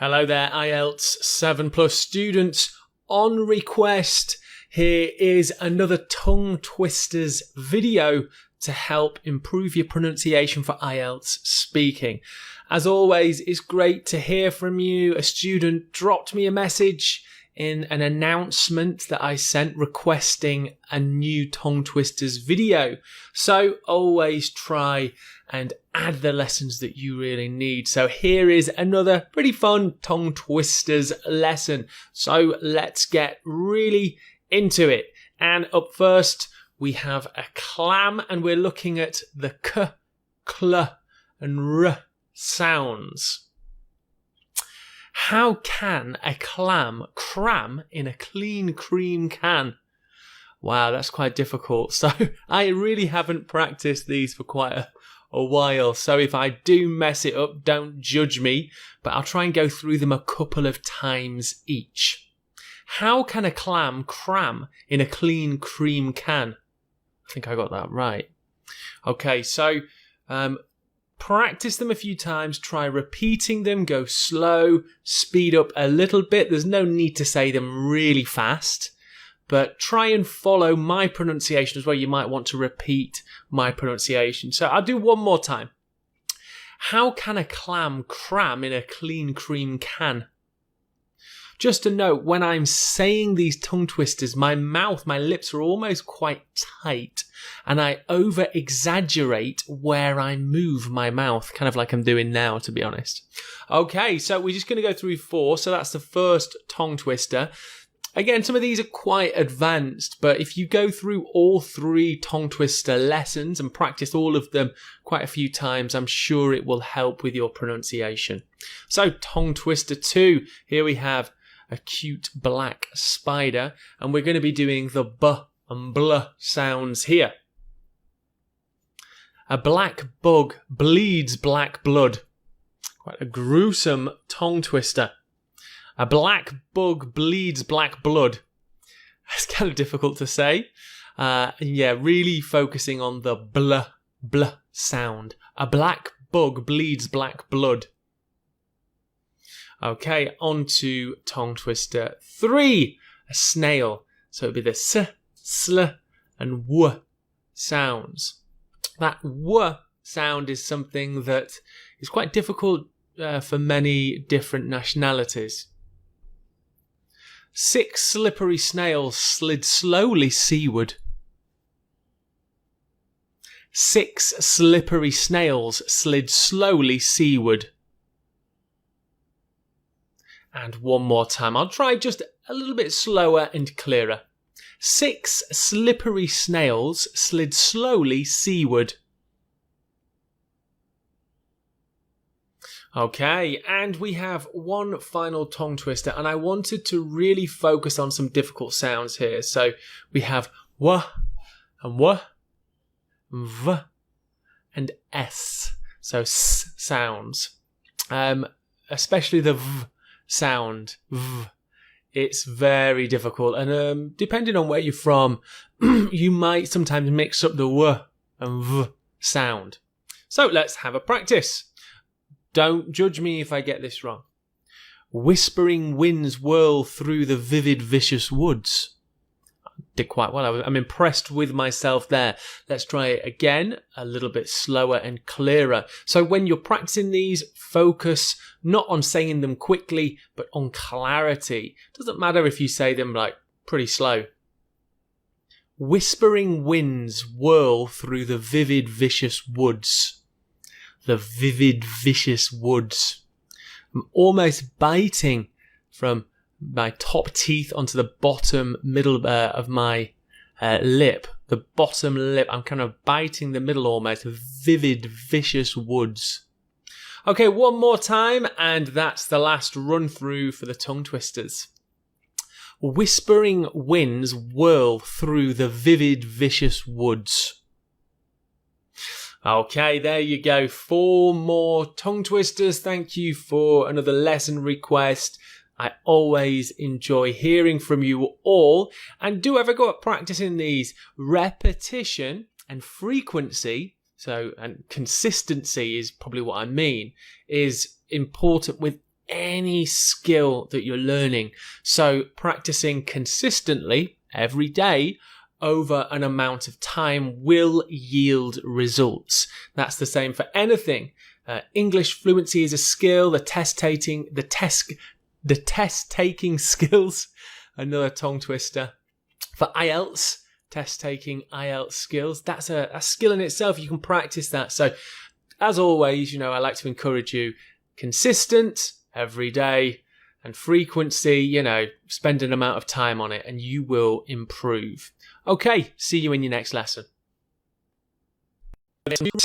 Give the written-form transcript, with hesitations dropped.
Hello there, IELTS 7 Plus students. On request, here is another tongue twisters video to help improve your pronunciation for IELTS speaking. As always, it's great to hear from you. A student dropped me a message in an announcement that I sent requesting a new tongue twisters video. So always try and add the lessons that you really need. So here is another pretty fun tongue twisters lesson. So let's get really into it. And up first, we have a clam, and we're looking at the k, cl, and r sounds. How can a clam cram in a clean cream can? Wow, that's quite difficult. So I really haven't practiced these for quite a while. So if I do mess it up, don't judge me, but I'll try and go through them a couple of times each. How can a clam cram in a clean cream can? I think I got that right. Okay, so practice them a few times, try repeating them, go slow, speed up a little bit. There's no need to say them really fast, but try and follow my pronunciation as well. You might want to repeat my pronunciation. So I'll do one more time. How can a clam cram in a clean cream can? Just a note, when I'm saying these tongue twisters, my lips are almost quite tight, and I over-exaggerate where I move my mouth, kind of like I'm doing now, to be honest. Okay, so we're just going to go through 4, so that's the first tongue twister. Again, some of these are quite advanced, but if you go through all 3 tongue twister lessons and practice all of them quite a few times, I'm sure it will help with your pronunciation. So, tongue twister 2, here we have a cute black spider, and we're going to be doing the b and bl sounds here. A black bug bleeds black blood. Quite a gruesome tongue twister. A black bug bleeds black blood. It's kind of difficult to say. Yeah, really focusing on the bl sound. A black bug bleeds black blood. Okay, on to tongue twister 3, a snail. So it'll be the s, sl, and w sounds. That w sound is something that is quite difficult for many different nationalities. 6 slippery snails slid slowly seaward. 6 slippery snails slid slowly seaward. And one more time. I'll try just a little bit slower and clearer. 6 slippery snails slid slowly seaward. Okay, and we have one final tongue twister, and I wanted to really focus on some difficult sounds here. So we have w and w, v and s. So s sounds. Especially the v sound. V. It's very difficult, and depending on where you're from, you might sometimes mix up the w and v sound. So let's have a practice. Don't judge me if I get this wrong. Whispering winds whirl through the vivid, vicious woods. I did quite well. I'm impressed with myself there. Let's try it again, a little bit slower and clearer. So when you're practicing these, focus not on saying them quickly, but on clarity. Doesn't matter if you say them like pretty slow. Whispering winds whirl through the vivid, vicious woods. The vivid, vicious woods. I'm almost biting from my top teeth onto the bottom middle of my lip. The bottom lip. I'm kind of biting the middle almost. Vivid, vicious woods. Okay, one more time, and that's the last run through for the tongue twisters. Whispering winds whirl through the vivid, vicious woods. Okay, there you go. 4 more tongue twisters. Thank you for another lesson request. I always enjoy hearing from you all. And do ever go up practicing these. Repetition and frequency, and consistency is probably what I mean, is important with any skill that you're learning. So practicing consistently every day over an amount of time will yield results. That's the same for anything. English fluency is a skill. The test taking skills, another tongue twister. For IELTS, test taking IELTS skills, that's a skill in itself. You can practice that. So as always, I like to encourage you, consistent every day, and frequency, spend an amount of time on it and you will improve. Okay, see you in your next lesson.